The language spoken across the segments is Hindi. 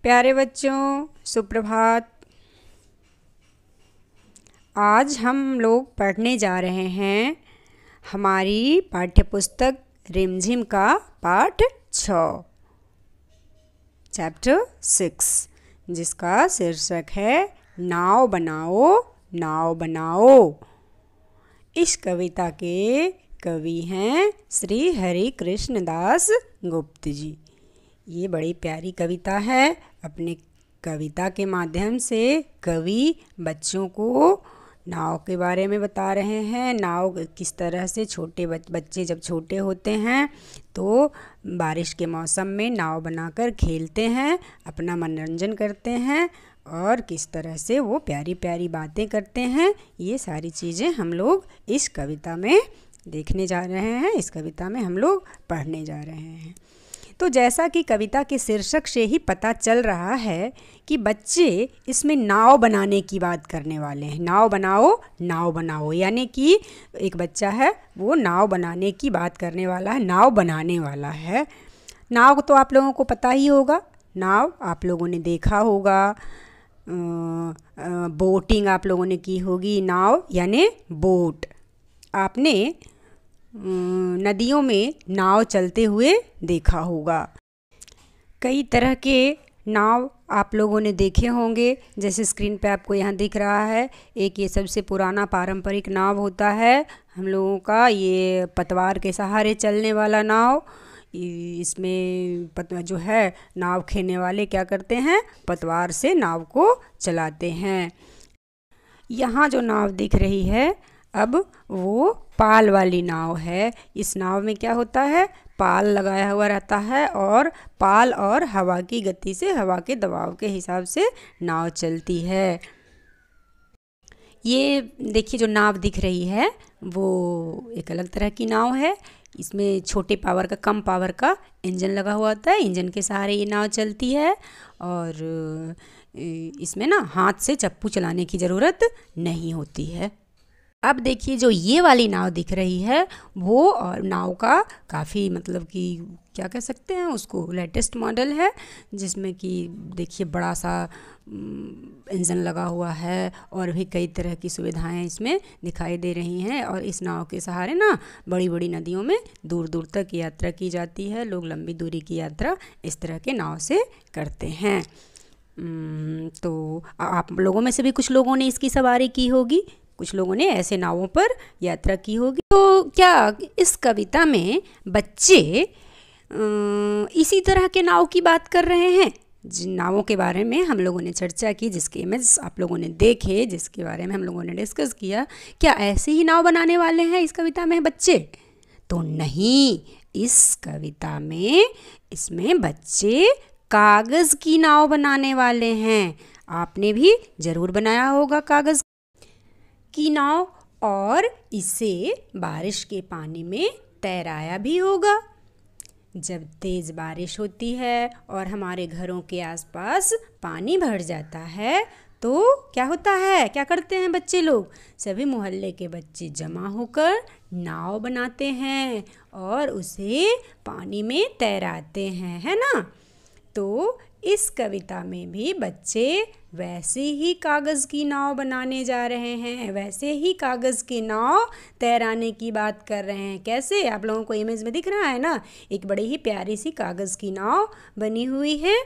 प्यारे बच्चों, सुप्रभात। आज हम लोग पढ़ने जा रहे हैं हमारी पाठ्यपुस्तक रिमझिम का पाठ 6 चैप्टर 6, जिसका शीर्षक है नाव बनाओ नाव बनाओ। इस कविता के कवि हैं श्री हरि कृष्ण दास गुप्त जी। ये बड़ी प्यारी कविता है। अपने कविता के माध्यम से कवि बच्चों को नाव के बारे में बता रहे हैं। नाव किस तरह से छोटे बच्चे जब छोटे होते हैं तो बारिश के मौसम में नाव बनाकर खेलते हैं, अपना मनोरंजन करते हैं और किस तरह से वो प्यारी प्यारी बातें करते हैं। ये सारी चीज़ें हम लोग इस कविता में देखने जा रहे हैं, इस कविता में हम लोग पढ़ने जा रहे हैं। तो जैसा कि कविता के शीर्षक से ही पता चल रहा है कि बच्चे इसमें नाव बनाने की बात करने वाले हैं। नाव बनाओ, यानी कि एक बच्चा है वो नाव बनाने की बात करने वाला है, नाव बनाने वाला है। नाव तो आप लोगों को पता ही होगा, नाव आप लोगों ने देखा होगा, बोटिंग आप लोगों ने की होगी। नाव यानी बोट। आपने नदियों में नाव चलते हुए देखा होगा। कई तरह के नाव आप लोगों ने देखे होंगे, जैसे स्क्रीन पे आपको यहाँ दिख रहा है। एक ये सबसे पुराना पारंपरिक नाव होता है हम लोगों का, ये पतवार के सहारे चलने वाला नाव। इसमें जो है नाव खेलने वाले क्या करते हैं, पतवार से नाव को चलाते हैं। यहाँ जो नाव दिख रही है अब वो पाल वाली नाव है। इस नाव में क्या होता है, पाल लगाया हुआ रहता है और पाल और हवा की गति से, हवा के दबाव के हिसाब से नाव चलती है। ये देखिए जो नाव दिख रही है वो एक अलग तरह की नाव है। इसमें छोटे पावर का, कम पावर का इंजन लगा हुआ होता है। इंजन के सहारे ये नाव चलती है और इसमें ना हाथ से चप्पू चलाने की ज़रूरत नहीं होती है। अब देखिए जो ये वाली नाव दिख रही है वो और नाव का काफ़ी मतलब कि क्या कह सकते हैं उसको, लेटेस्ट मॉडल है, जिसमें कि देखिए बड़ा सा इंजन लगा हुआ है और भी कई तरह की सुविधाएं इसमें दिखाई दे रही हैं। और इस नाव के सहारे ना बड़ी बड़ी नदियों में दूर दूर तक यात्रा की जाती है। लोग लंबी दूरी की यात्रा इस तरह के नाव से करते हैं। तो आप लोगों में से भी कुछ लोगों ने इसकी सवारी की होगी, कुछ लोगों ने ऐसे नावों पर यात्रा की होगी। तो क्या इस कविता में बच्चे इसी तरह के नाव की बात कर रहे हैं? जिन नावों के बारे में हम लोगों ने चर्चा की, जिसके इमेज आप लोगों ने देखे, जिसके बारे में हम लोगों ने डिस्कस किया, क्या ऐसे ही नाव बनाने वाले हैं इस कविता में बच्चे? तो नहीं, इस कविता में इसमें बच्चे कागज़ की नाव बनाने वाले हैं। आपने भी ज़रूर बनाया होगा कागज़ की नाव और इसे बारिश के पानी में तैराया भी होगा। जब तेज़ बारिश होती है और हमारे घरों के आसपास पानी भर जाता है तो क्या होता है, क्या करते हैं बच्चे लोग? सभी मोहल्ले के बच्चे जमा होकर नाव बनाते हैं और उसे पानी में तैराते हैं, है ना? तो इस कविता में भी बच्चे वैसे ही कागज़ की नाव बनाने जा रहे हैं, वैसे ही कागज़ की नाव तैराने की बात कर रहे हैं। कैसे, आप लोगों को इमेज में दिख रहा है ना, एक बड़ी ही प्यारी सी कागज़ की नाव बनी हुई है।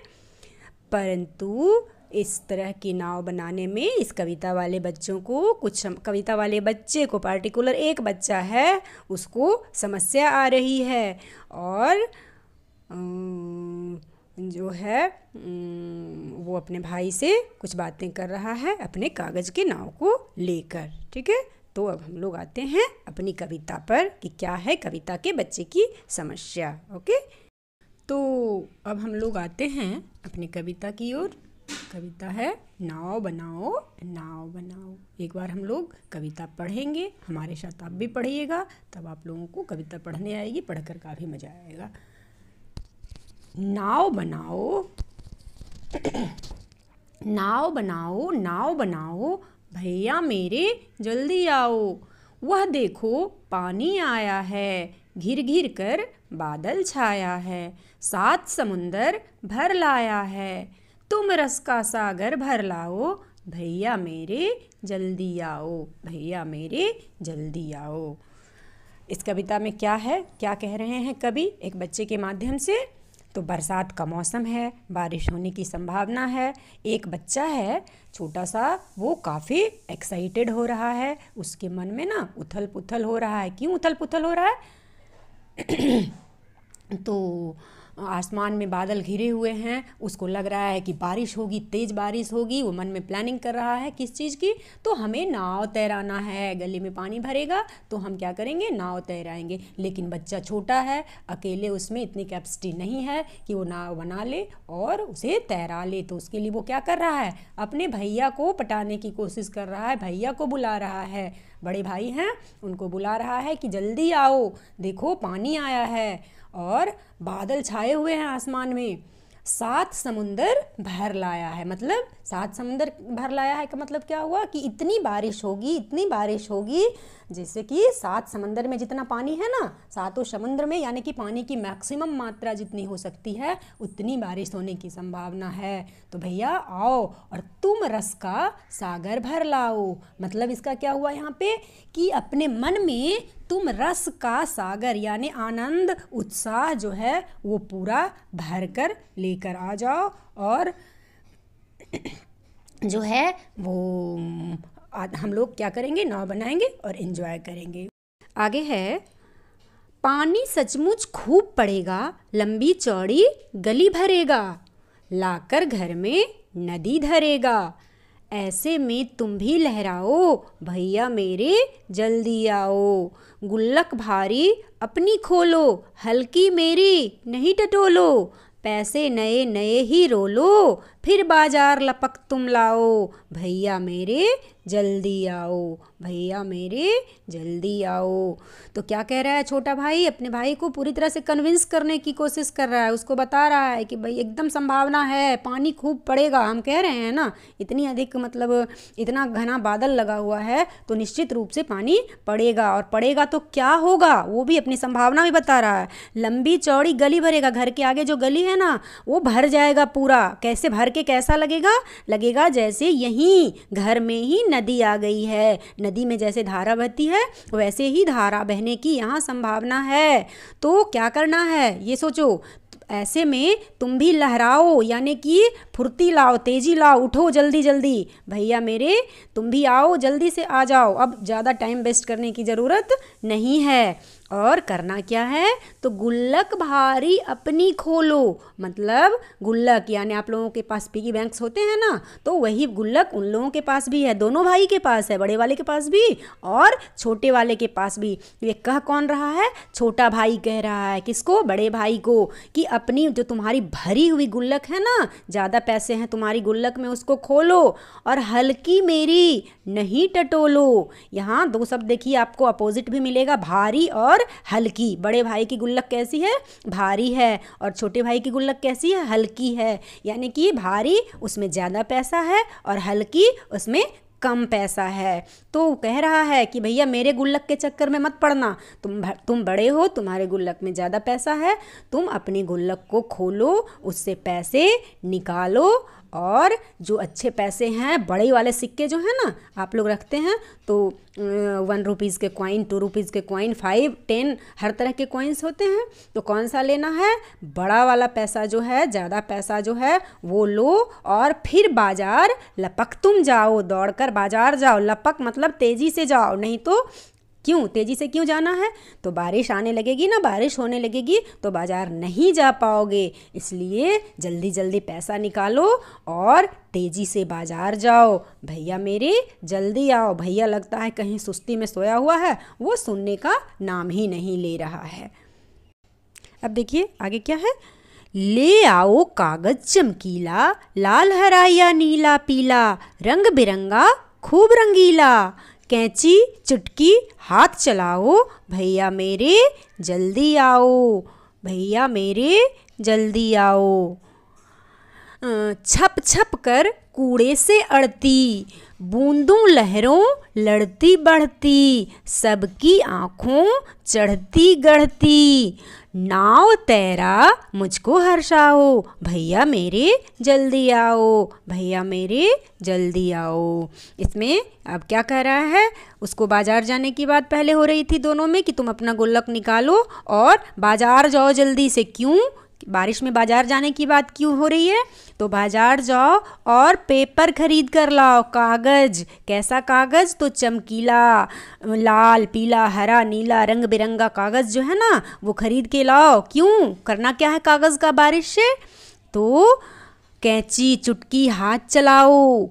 परंतु इस तरह की नाव बनाने में इस कविता वाले बच्चों को, कुछ कविता वाले बच्चे को, पार्टिकुलर एक बच्चा है, उसको समस्या आ रही है और जो है वो अपने भाई से कुछ बातें कर रहा है अपने कागज़ के नाव को लेकर। ठीक है, तो अब हम लोग आते हैं अपनी कविता पर कि क्या है कविता के बच्चे की समस्या। ओके, तो अब हम लोग आते हैं अपनी कविता की ओर। कविता है नाव बनाओ नाव बनाओ। एक बार हम लोग कविता पढ़ेंगे, हमारे साथ आप भी पढ़िएगा, तब आप लोगों को कविता पढ़ने आएगी, पढ़कर काफ़ी मज़ा आएगा। नाव बनाओ नाव बनाओ नाव बनाओ, भैया मेरे जल्दी आओ। वह देखो पानी आया है, घिर घिर कर बादल छाया है, 7 समुंदर भर लाया है। तुम रस का सागर भर लाओ, भैया मेरे जल्दी आओ, भैया मेरे जल्दी आओ। इस कविता में क्या है, क्या कह रहे हैं कवि एक बच्चे के माध्यम से? तो बरसात का मौसम है, बारिश होने की संभावना है। एक बच्चा है छोटा सा, वो काफ़ी एक्साइटेड हो रहा है, उसके मन में ना उथल पुथल हो रहा है। क्यों उथल पुथल हो रहा है? तो आसमान में बादल घिरे हुए हैं, उसको लग रहा है कि बारिश होगी, तेज़ बारिश होगी। वो मन में प्लानिंग कर रहा है किस चीज़ की? तो हमें नाव तैराना है, गले में पानी भरेगा तो हम क्या करेंगे? नाव तैराएंगे। लेकिन बच्चा छोटा है, अकेले उसमें इतनी कैपेसिटी नहीं है कि वो नाव बना ले और उसे तैरा ले। तो उसके लिए वो क्या कर रहा है? अपने भैया को पटाने की कोशिश कर रहा है, भैया को बुला रहा है। बड़े भाई हैं, उनको बुला रहा है कि जल्दी आओ, देखो पानी आया है और बादल छाए हुए हैं आसमान में। 7 समुंदर भर लाया है। मतलब 7 समुंदर भर लाया है का मतलब क्या हुआ? कि इतनी बारिश होगी, इतनी बारिश होगी, जैसे कि 7 समंदर में जितना पानी है ना, 7 समुद्र में, यानी कि पानी की मैक्सिमम मात्रा जितनी हो सकती है उतनी बारिश होने की संभावना है। तो भैया आओ और तुम रस का सागर भर लाओ। मतलब इसका क्या हुआ यहाँ पे? कि अपने मन में तुम रस का सागर यानी आनंद, उत्साह जो है वो पूरा भर कर लेकर आ जाओ और जो है वो हम लोग क्या करेंगे? नाव बनाएंगे और एंजॉय करेंगे। आगे है, पानी सचमुच खूब पड़ेगा, लंबी चौड़ी गली भरेगा, लाकर घर में नदी धरेगा, ऐसे में तुम भी लहराओ, भैया मेरे जल्दी आओ, गुल्लक भारी अपनी खोलो, हल्की मेरी नहीं टटोलो, पैसे नए नए ही रोलो, फिर बाजार लपक तुम लाओ, भैया मेरे जल्दी आओ, भैया मेरे जल्दी आओ। तो क्या कह रहा है छोटा भाई? अपने भाई को पूरी तरह से कन्विंस करने की कोशिश कर रहा है। उसको बता रहा है कि भाई एकदम संभावना है, पानी खूब पड़ेगा। हम कह रहे हैं ना, इतनी अधिक मतलब इतना घना बादल लगा हुआ है तो निश्चित रूप से पानी पड़ेगा। और पड़ेगा तो क्या होगा वो भी अपनी संभावना भी बता रहा है। लंबी चौड़ी गली भरेगा, घर के आगे जो गली है ना वो भर जाएगा पूरा। कैसे भर के कैसा लगेगा? लगेगा जैसे यहीं घर में ही नदी आ गई है। नदी में जैसे धारा बहती है वैसे ही धारा बहने की यहाँ संभावना है। तो क्या करना है ये सोचो। ऐसे में तुम भी लहराओ, यानी कि फुर्ती लाओ, तेजी लाओ, उठो जल्दी जल्दी, भैया मेरे तुम भी आओ, जल्दी से आ जाओ। अब ज़्यादा टाइम वेस्ट करने की ज़रूरत नहीं है। और करना क्या है? तो गुल्लक भारी अपनी खोलो। मतलब गुल्लक यानी आप लोगों के पास पिगी बैंक्स होते हैं ना, तो वही गुल्लक उन लोगों के पास भी है। दोनों भाई के पास है, बड़े वाले के पास भी और छोटे वाले के पास भी। ये कह कौन रहा है? छोटा भाई कह रहा है। किसको? बड़े भाई को। कि अपनी जो तुम्हारी भरी हुई गुल्लक है ना, ज़्यादा पैसे हैं तुम्हारी गुल्लक में, उसको खोलो और हल्की मेरी नहीं टटोलो। यहाँ 2 शब्द देखिए, आपको अपोजिट भी मिलेगा, भारी और हल्की। बड़े भाई की गुल्लक कैसी है? भारी है। और छोटे भाई की गुल्लक कैसी है? हल्की है। यानी कि भारी उसमें ज़्यादा पैसा है और हल्की उसमें कम पैसा है। तो कह रहा है कि भैया मेरे गुल्लक के चक्कर में मत पड़ना। तुम बड़े हो, तुम्हारे गुल्लक में ज़्यादा पैसा है, तुम अपनी गुल्लक को खोलो, उससे पैसे निकालो और जो अच्छे पैसे हैं, बड़े वाले सिक्के जो हैं ना आप लोग रखते हैं, तो 1 रुपीज़ के कॉइन, 2 रुपीज़ के कॉइन, 5, 10 हर तरह के कॉइन्स होते हैं। तो कौन सा लेना है? बड़ा वाला पैसा जो है, ज़्यादा पैसा जो है वो लो और फिर बाजार लपक तुम जाओ, दौड़कर बाजार जाओ। लपक मतलब तेज़ी से जाओ, नहीं तो क्यों तेज़ी से क्यों जाना है? तो बारिश आने लगेगी ना, बारिश होने लगेगी तो बाज़ार नहीं जा पाओगे। इसलिए जल्दी जल्दी पैसा निकालो और तेज़ी से बाज़ार जाओ, भैया मेरे जल्दी आओ। भैया लगता है कहीं सुस्ती में सोया हुआ है, वो सुनने का नाम ही नहीं ले रहा है। अब देखिए आगे क्या है। ले आओ कागज चमकीला, लाल हरा या नीला पीला, रंग बिरंगा खूब रंगीला, कैंची चुटकी हाथ चलाओ, भैया मेरे जल्दी आओ, भैया मेरे जल्दी आओ। छप छप कर कूड़े से अड़ती, बूंदों लहरों लड़ती बढ़ती, सबकी आँखों चढ़ती गढ़ती, नाव तैरा मुझको हर्षाओ, भैया मेरे जल्दी आओ, भैया मेरे जल्दी आओ। इसमें अब क्या कह रहा है, उसको बाजार जाने की बात पहले हो रही थी दोनों में कि तुम अपना गुल्लक निकालो और बाजार जाओ जल्दी से। क्यों? बारिश में बाजार जाने की बात क्यों हो रही है? तो बाजार जाओ और पेपर खरीद कर लाओ, कागज़। कैसा कागज़? तो चमकीला, लाल पीला हरा नीला रंग बिरंगा कागज़ जो है ना वो खरीद के लाओ। क्यों? करना क्या है कागज़ का बारिश से? तो कैंची चुटकी हाथ चलाओ,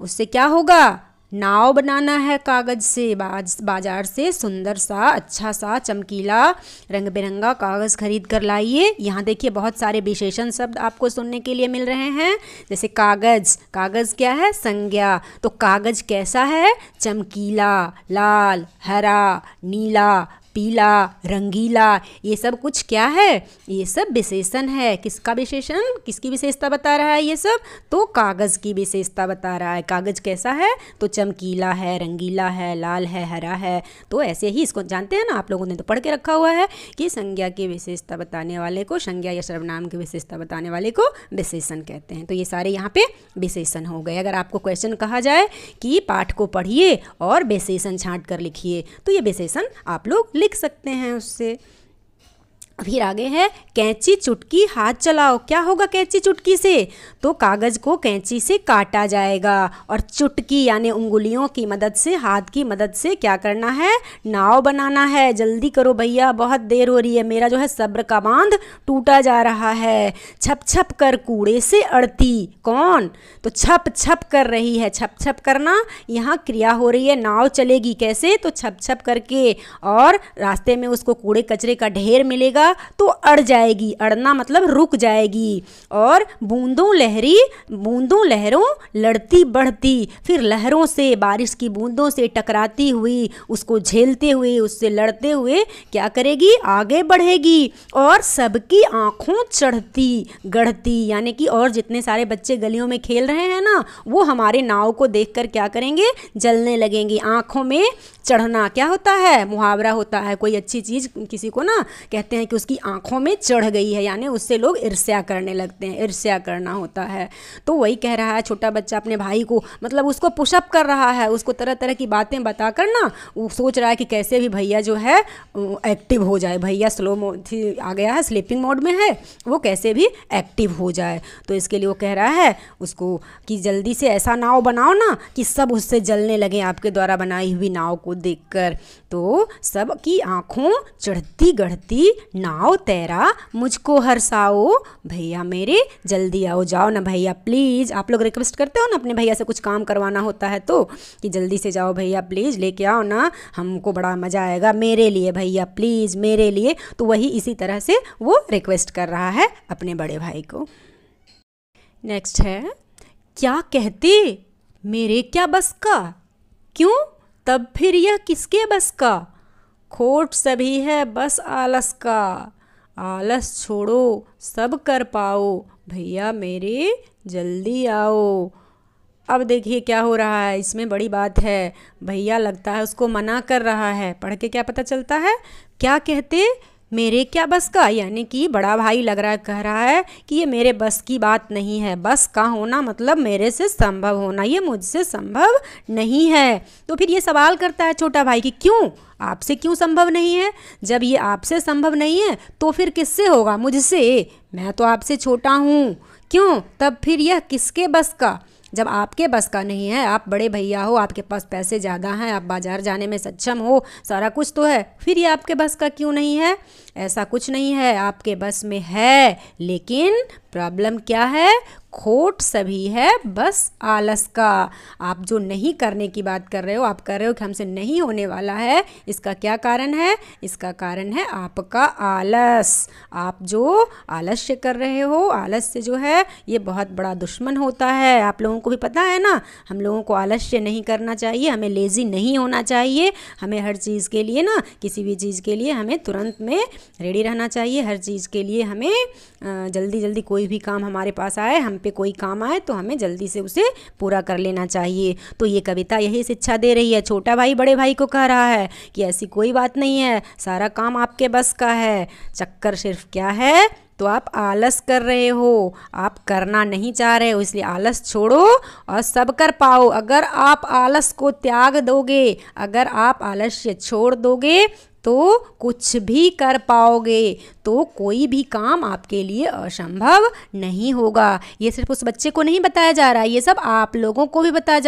उससे क्या होगा? नाव बनाना है कागज़ से। बाजार से सुंदर सा अच्छा सा चमकीला रंग बिरंगा कागज़ खरीद कर लाइए। यहाँ देखिए बहुत सारे विशेषण शब्द आपको सुनने के लिए मिल रहे हैं। जैसे कागज़, कागज़ क्या है? संज्ञा। तो कागज़ कैसा है? चमकीला, लाल, हरा, नीला, पीला, रंगीला, ये सब कुछ क्या है? ये सब विशेषण है। किसका विशेषण? किसकी विशेषता बता रहा है ये सब? तो कागज़ की विशेषता बता रहा है। कागज़ कैसा है? तो चमकीला है, रंगीला है, लाल है, हरा है। तो ऐसे ही इसको जानते हैं ना, आप लोगों ने तो पढ़ के रखा हुआ है कि संज्ञा की विशेषता बताने वाले को, संज्ञा या सर्वनाम की विशेषता बताने वाले को विशेषण कहते हैं। तो ये सारे यहाँ पे विशेषण हो गए। अगर आपको क्वेश्चन कहा जाए कि पाठ को पढ़िए और विशेषण छांट कर लिखिए, तो ये विशेषण आप लोग लिख सकते हैं उससे। फिर आगे है कैंची चुटकी हाथ चलाओ। क्या होगा कैंची चुटकी से? तो कागज़ को कैंची से काटा जाएगा और चुटकी यानी उंगलियों की मदद से, हाथ की मदद से क्या करना है? नाव बनाना है। जल्दी करो भैया, बहुत देर हो रही है, मेरा जो है सब्र का बांध टूटा जा रहा है। छप छप कर कूड़े से अड़ती। कौन? तो छप छप कर रही है। छप छप करना यहाँ क्रिया हो रही है। नाव चलेगी कैसे? तो छप छप करके, और रास्ते में उसको कूड़े कचरे का ढेर मिलेगा तो अड़ जाएगी। अड़ना मतलब रुक जाएगी। और बूंदों लहरों लड़ती बढ़ती, फिर लहरों से, बारिश की बूंदों से टकराती हुई, उसको झेलते हुए, उससे लड़ते हुए क्या करेगी? आगे बढ़ेगी। और सबकी आंखों चढ़ती गढ़ती, यानी कि और जितने सारे बच्चे गलियों में खेल रहे हैं ना, वो हमारे नाव को देखकर क्या करेंगे? जलने लगेंगे। आंखों में चढ़ना क्या होता है? मुहावरा होता है। कोई अच्छी चीज़ किसी को ना कहते हैं कि उसकी आंखों में चढ़ गई है, यानी उससे लोग ईर्ष्या करने लगते हैं। ईर्ष्या करना होता है। तो वही कह रहा है छोटा बच्चा अपने भाई को, मतलब उसको पुशअप कर रहा है, उसको तरह तरह की बातें बताकर ना वो सोच रहा है कि कैसे भी भैया जो है एक्टिव हो जाए। भैया स्लो मोड आ गया है, स्लीपिंग मोड में है, वो कैसे भी एक्टिव हो जाए। तो इसके लिए वो कह रहा है उसको कि जल्दी से ऐसा नाव बनाओ ना कि सब उससे जलने लगे आपके द्वारा बनाई हुई नाव को देखकर। तो सब की आंखों चढ़ती गढ़ती, नाव तैरा मुझको हर्षाओ, भैया मेरे जल्दी आओ। जाओ ना भैया प्लीज़। आप लोग रिक्वेस्ट करते हो ना अपने भैया से कुछ काम करवाना होता है तो, कि जल्दी से जाओ भैया प्लीज़, लेके आओ ना, हमको बड़ा मज़ा आएगा, मेरे लिए भैया प्लीज़, मेरे लिए। तो वही इसी तरह से वो रिक्वेस्ट कर रहा है अपने बड़े भाई को। नेक्स्ट है क्या कहते मेरे क्या बस का, क्यों तब फिर यह किसके बस का, खोट सभी है बस आलस का, आलस छोड़ो सब कर पाओ, भैया मेरे जल्दी आओ। अब देखिए क्या हो रहा है, इसमें बड़ी बात है। भैया लगता है उसको मना कर रहा है। पढ़ के क्या पता चलता है? क्या कहते मेरे क्या बस का, यानी कि बड़ा भाई लग रहा है, कह रहा है कि ये मेरे बस की बात नहीं है। बस का होना मतलब मेरे से संभव होना, ये मुझसे संभव नहीं है। तो फिर ये सवाल करता है छोटा भाई कि क्यों, आपसे क्यों संभव नहीं है? जब ये आपसे संभव नहीं है तो फिर किससे होगा? मुझसे। मैं तो आपसे छोटा हूँ। क्यों तब फिर यह किसके बस का? जब आपके बस का नहीं है, आप बड़े भैया हो, आपके पास पैसे ज़्यादा हैं, आप बाज़ार जाने में सक्षम हो, सारा कुछ तो है, फिर ये आपके बस का क्यों नहीं है? ऐसा कुछ नहीं है, आपके बस में है, लेकिन प्रॉब्लम क्या है? खोट सभी है बस आलस का। आप जो नहीं करने की बात कर रहे हो, आप कर रहे हो कि हमसे नहीं होने वाला है, इसका क्या कारण है? इसका कारण है आपका आलस। आप जो आलस्य कर रहे हो, आलस्य जो है ये बहुत बड़ा दुश्मन होता है। आप लोगों को भी पता है ना, हम लोगों को आलस्य नहीं करना चाहिए, हमें लेज़ी नहीं होना चाहिए। हमें हर चीज़ के लिए ना, किसी भी चीज़ के लिए हमें तुरंत में रेडी रहना चाहिए हर चीज़ के लिए। हमें जल्दी जल्दी कोई भी काम हमारे पास आए, हम पे कोई काम आए तो हमें जल्दी से उसे पूरा कर लेना चाहिए। तो ये कविता यही शिक्षा दे रही है। छोटा भाई बड़े भाई को कह रहा है कि ऐसी कोई बात नहीं है, सारा काम आपके बस का है, चक्कर सिर्फ क्या है, तो आप आलस कर रहे हो, आप करना नहीं चाह रहे हो, इसलिए आलस छोड़ो और सब कर पाओ। अगर आप आलस को त्याग दोगे, अगर आप आलस्य छोड़ दोगे तो कुछ भी कर पाओगे, तो कोई भी काम आपके लिए असंभव नहीं होगा। ये सिर्फ उस बच्चे को नहीं बताया जा रहा है, ये सब आप लोगों को भी बताया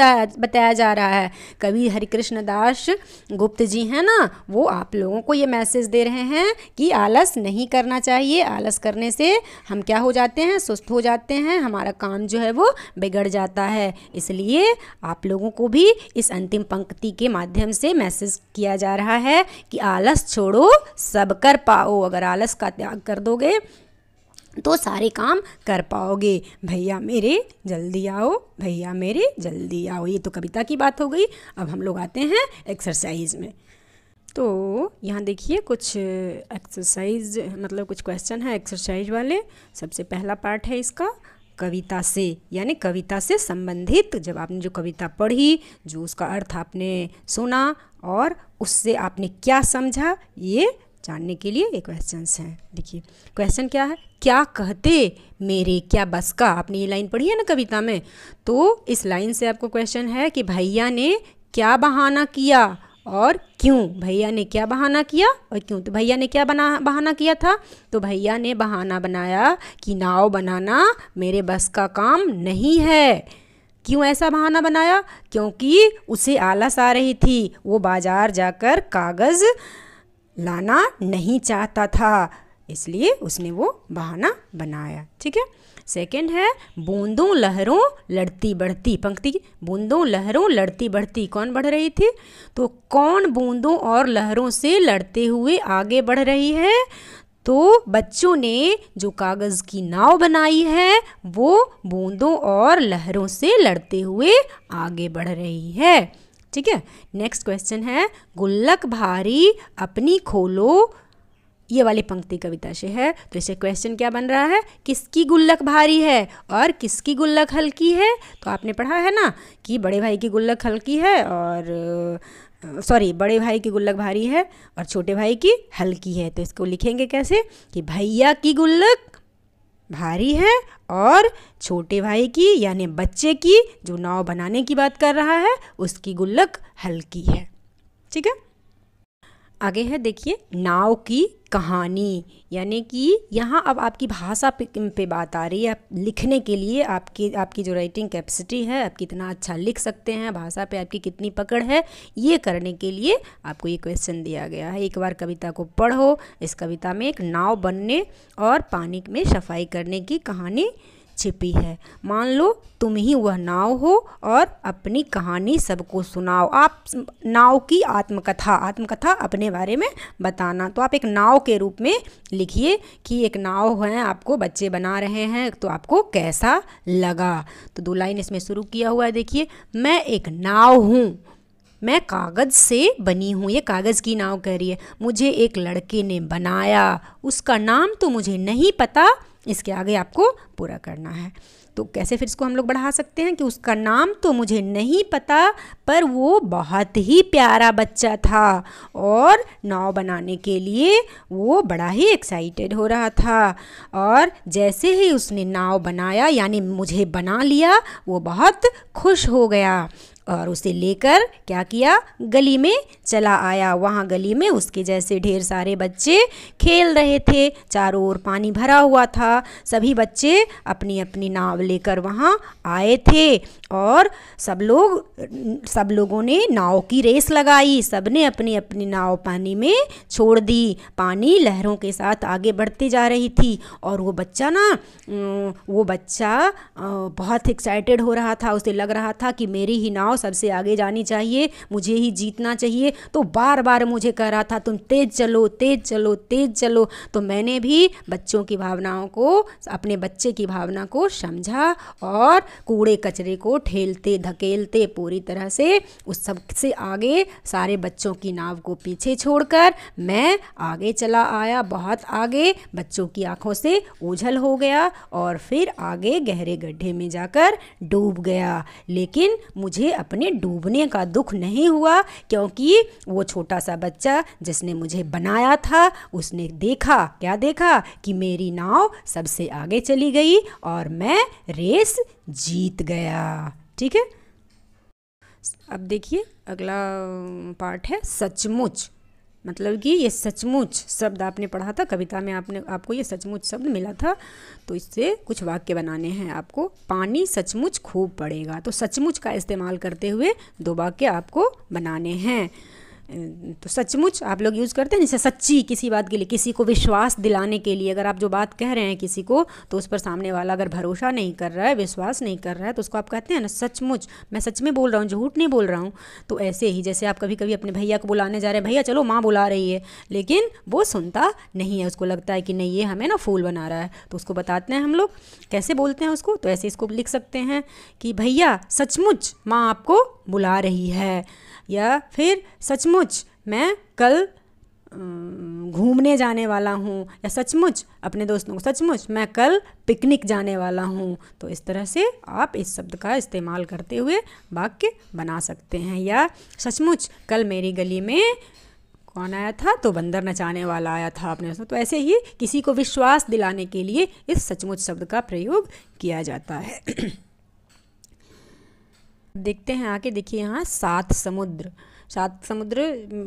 जा रहा है। कवि हरिकृष्ण दास गुप्त जी हैं ना, वो आप लोगों को ये मैसेज दे रहे हैं कि आलस नहीं करना चाहिए। आलस करने से हम क्या हो जाते हैं, सुस्त हो जाते हैं, हमारा काम जो है वो बिगड़ जाता है। इसलिए आप लोगों को भी इस अंतिम पंक्ति के माध्यम से मैसेज किया जा रहा है कि आलस छोड़ो, सब कर पाओ। अगर आलस का त्याग कर दोगे तो सारे काम कर पाओगे। भैया मेरे जल्दी आओ, भैया मेरे जल्दी आओ। ये तो कविता की बात हो गई। अब हम लोग आते हैं एक्सरसाइज में। तो यहाँ देखिए कुछ एक्सरसाइज मतलब कुछ क्वेश्चन है एक्सरसाइज वाले। सबसे पहला पार्ट है इसका कविता से, यानी कविता से संबंधित। जब आपने जो कविता पढ़ी, जो उसका अर्थ आपने सुना और उससे आपने क्या समझा, ये जानने के लिए ये क्वेश्चंस हैं। देखिए क्वेश्चन क्या है, क्या कहते मेरे क्या बस का। आपने ये लाइन पढ़ी है ना कविता में, तो इस लाइन से आपको क्वेश्चन है कि भैया ने क्या बहाना किया और क्यों। भैया ने क्या बहाना किया और क्यों। तो भैया ने क्या बहाना किया था, तो भैया ने बहाना बनाया कि नाव बनाना मेरे बस का काम नहीं है। क्यों ऐसा बहाना बनाया, क्योंकि उसे आलस आ रही थी, वो बाजार जाकर कागज़ लाना नहीं चाहता था, इसलिए उसने वो बहाना बनाया। ठीक है। सेकंड है बूंदों लहरों लड़ती बढ़ती। पंक्ति बूंदों लहरों लड़ती बढ़ती, कौन बढ़ रही थी, तो कौन बूंदों और लहरों से लड़ते हुए आगे बढ़ रही है, तो बच्चों ने जो कागज़ की नाव बनाई है वो बूंदों और लहरों से लड़ते हुए आगे बढ़ रही है। ठीक है। नेक्स्ट क्वेश्चन है गुल्लक भारी अपनी खोलो। ये वाली पंक्ति कविता से है, तो इसे क्वेश्चन क्या बन रहा है, किसकी गुल्लक भारी है और किसकी गुल्लक हल्की है। तो आपने पढ़ा है ना कि बड़े भाई की गुल्लक हल्की है और बड़े भाई की गुल्लक भारी है और छोटे भाई की हल्की है। तो इसको लिखेंगे कैसे कि भैया की गुल्लक भारी है और छोटे भाई की यानी बच्चे की, जो नाव बनाने की बात कर रहा है, उसकी गुल्लक हल्की है। ठीक है। आगे है देखिए नाव की कहानी, यानी कि यहाँ अब आपकी भाषा पे बात आ रही है। लिखने के लिए आपकी जो राइटिंग कैपेसिटी है, आप कितना अच्छा लिख सकते हैं, भाषा पे आपकी कितनी पकड़ है, ये करने के लिए आपको ये क्वेश्चन दिया गया है। एक बार कविता को पढ़ो। इस कविता में एक नाव बनने और पानी में सफाई करने की कहानी छिपी है। मान लो तुम ही वह नाव हो और अपनी कहानी सबको सुनाओ। आप नाव की आत्मकथा अपने बारे में बताना। तो आप एक नाव के रूप में लिखिए कि एक नाव है, आपको बच्चे बना रहे हैं, तो आपको कैसा लगा। तो 2 लाइन इसमें शुरू किया हुआ है। देखिए मैं एक नाव हूँ, मैं कागज़ से बनी हूँ। ये कागज़ की नाव कह रही है। मुझे एक लड़के ने बनाया, उसका नाम तो मुझे नहीं पता। इसके आगे आपको पूरा करना है। तो कैसे फिर इसको हम लोग बढ़ा सकते हैं कि उसका नाम तो मुझे नहीं पता, पर वो बहुत ही प्यारा बच्चा था और नाव बनाने के लिए वो बड़ा ही एक्साइटेड हो रहा था। और जैसे ही उसने नाव बनाया यानी मुझे बना लिया, वो बहुत खुश हो गया और उसे लेकर क्या किया, गली में चला आया। वहाँ गली में उसके जैसे ढेर सारे बच्चे खेल रहे थे, चारों ओर पानी भरा हुआ था। सभी बच्चे अपनी अपनी नाव लेकर वहाँ आए थे और सब लोगों ने नाव की रेस लगाई। सबने अपनी अपनी नाव पानी में छोड़ दी। पानी लहरों के साथ आगे बढ़ती जा रही थी और वो बच्चा बहुत एक्साइटेड हो रहा था। उसे लग रहा था कि मेरी ही नाव सबसे आगे जानी चाहिए, मुझे ही जीतना चाहिए। तो बार बार मुझे कह रहा था तुम तेज चलो, तेज चलो, तेज चलो। तो मैंने भी बच्चों की भावनाओं को, अपने बच्चे की भावना को समझा समझा और कूड़े कचरे को ठेलते धकेलते पूरी तरह से उस सबसे आगे सारे बच्चों की नाव को पीछे छोड़कर मैं आगे चला आया, बहुत आगे, बच्चों की आंखों से ओझल हो गया और फिर आगे गहरे गड्ढे में जाकर डूब गया। लेकिन मुझे अपने डूबने का दुख नहीं हुआ, क्योंकि वो छोटा सा बच्चा जिसने मुझे बनाया था उसने देखा, क्या देखा, कि मेरी नाव सबसे आगे चली गई और मैं रेस जीत गया। ठीक है, अब देखिए अगला पार्ट है सचमुच। मतलब कि ये सचमुच शब्द आपने पढ़ा था कविता में, आपको ये सचमुच शब्द मिला था, तो इससे कुछ वाक्य बनाने हैं आपको। पानी सचमुच खूब पड़ेगा, तो सचमुच का इस्तेमाल करते हुए 2 वाक्य आपको बनाने हैं। तो सचमुच आप लोग यूज़ करते हैं जैसे सच्ची, किसी बात के लिए, किसी को विश्वास दिलाने के लिए। अगर आप जो बात कह रहे हैं किसी को, तो उस पर सामने वाला अगर भरोसा नहीं कर रहा है, विश्वास नहीं कर रहा है, तो उसको आप कहते हैं ना सचमुच, मैं सच में बोल रहा हूँ, झूठ नहीं बोल रहा हूँ। तो ऐसे ही जैसे आप कभी कभी अपने भैया को बुलाने जा रहे हैं, भैया चलो माँ बुला रही है, लेकिन वो सुनता नहीं है, उसको लगता है कि नहीं ये हमें ना फूल बना रहा है, तो उसको बताते हैं हम लोग कैसे बोलते हैं उसको। तो ऐसे इसको लिख सकते हैं कि भैया सचमुच माँ आपको बुला रही है, या फिर सचमुच मैं कल घूमने जाने वाला हूँ, या सचमुच अपने दोस्तों को सचमुच मैं कल पिकनिक जाने वाला हूँ। तो इस तरह से आप इस शब्द का इस्तेमाल करते हुए वाक्य बना सकते हैं। या सचमुच कल मेरी गली में कौन आया था, तो बंदर नचाने वाला आया था अपने। तो ऐसे ही किसी को विश्वास दिलाने के लिए इस सचमुच शब्द का प्रयोग किया जाता है। देखते हैं आगे, देखिए यहाँ 7 समुद्र। 7 समुद्र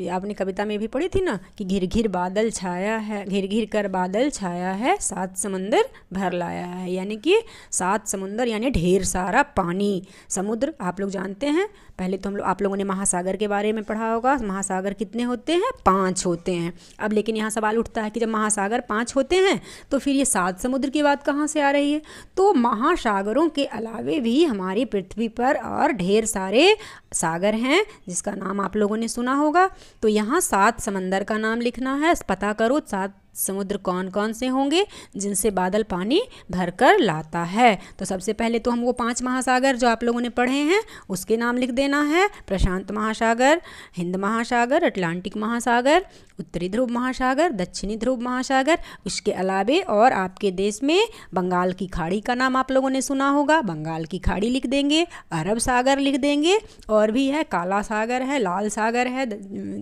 आपने कविता में भी पढ़ी थी ना कि घिर घिर बादल छाया है, घिर घिर कर बादल छाया है, 7 समंदर भर लाया है। यानी कि 7 समुंदर यानी ढेर सारा पानी। समुद्र आप लोग जानते हैं, पहले तो आप लोगों ने महासागर के बारे में पढ़ा होगा। महासागर कितने होते हैं, 5 होते हैं। अब लेकिन यहाँ सवाल उठता है कि जब महासागर 5 होते हैं तो फिर ये 7 समुद्र की बात कहाँ से आ रही है। तो महासागरों के अलावे भी हमारी पृथ्वी पर और ढेर सारे सागर हैं जिसका नाम आप लोगों ने सुना होगा। तो यहाँ 7 समंदर का नाम लिखना है। पता करो 7 समुद्र कौन कौन से होंगे जिनसे बादल पानी भरकर लाता है। तो सबसे पहले तो हम वो 5 महासागर जो आप लोगों ने पढ़े हैं उसके नाम लिख देना है। प्रशांत महासागर, हिंद महासागर, अटलांटिक महासागर, उत्तरी ध्रुव महासागर, दक्षिणी ध्रुव महासागर। उसके अलावे और आपके देश में बंगाल की खाड़ी का नाम आप लोगों ने सुना होगा, बंगाल की खाड़ी लिख देंगे, अरब सागर लिख देंगे, और भी है काला सागर है, लाल सागर है,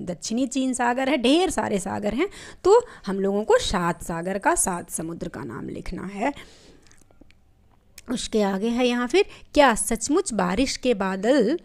दक्षिणी चीन सागर है, ढेर सारे सागर हैं। तो हम लोगों को 7 सागर का 7 समुद्र का नाम लिखना है। उसके आगे है यहाँ फिर, क्या सचमुच बारिश के बादल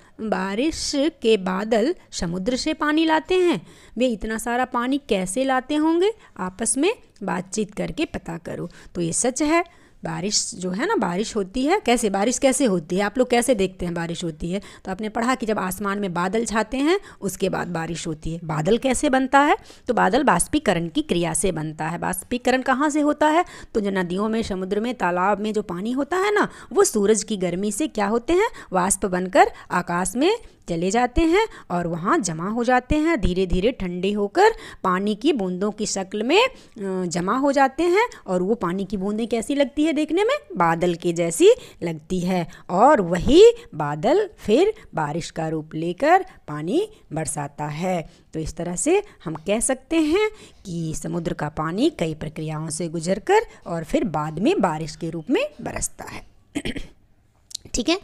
समुद्र से पानी लाते हैं। वे इतना सारा पानी कैसे लाते होंगे, आपस में बातचीत करके पता करो। तो ये सच है, बारिश जो है ना, बारिश होती है कैसे, बारिश कैसे होती है, आप लोग कैसे देखते हैं बारिश होती है। तो आपने पढ़ा कि जब आसमान में बादल छाते हैं उसके बाद बारिश होती है। बादल कैसे बनता है, तो बादल बाष्पीकरण की क्रिया से बनता है। बाष्पीकरण कहाँ से होता है, तो जो नदियों में, समुद्र में, तालाब में जो पानी होता है ना, वो सूरज की गर्मी से क्या होते हैं, वाष्प बनकर आकाश में चले जाते हैं और वहाँ जमा हो जाते हैं, धीरे धीरे ठंडे होकर पानी की बूंदों की शक्ल में जमा हो जाते हैं। और वो पानी की बूंदें कैसी लगती है देखने में, बादल के जैसी लगती है। और वही बादल फिर बारिश का रूप लेकर पानी बरसाता है। तो इस तरह से हम कह सकते हैं कि समुद्र का पानी कई प्रक्रियाओं से गुजरकर और फिर बाद में बारिश के रूप में बरसता है। ठीक है।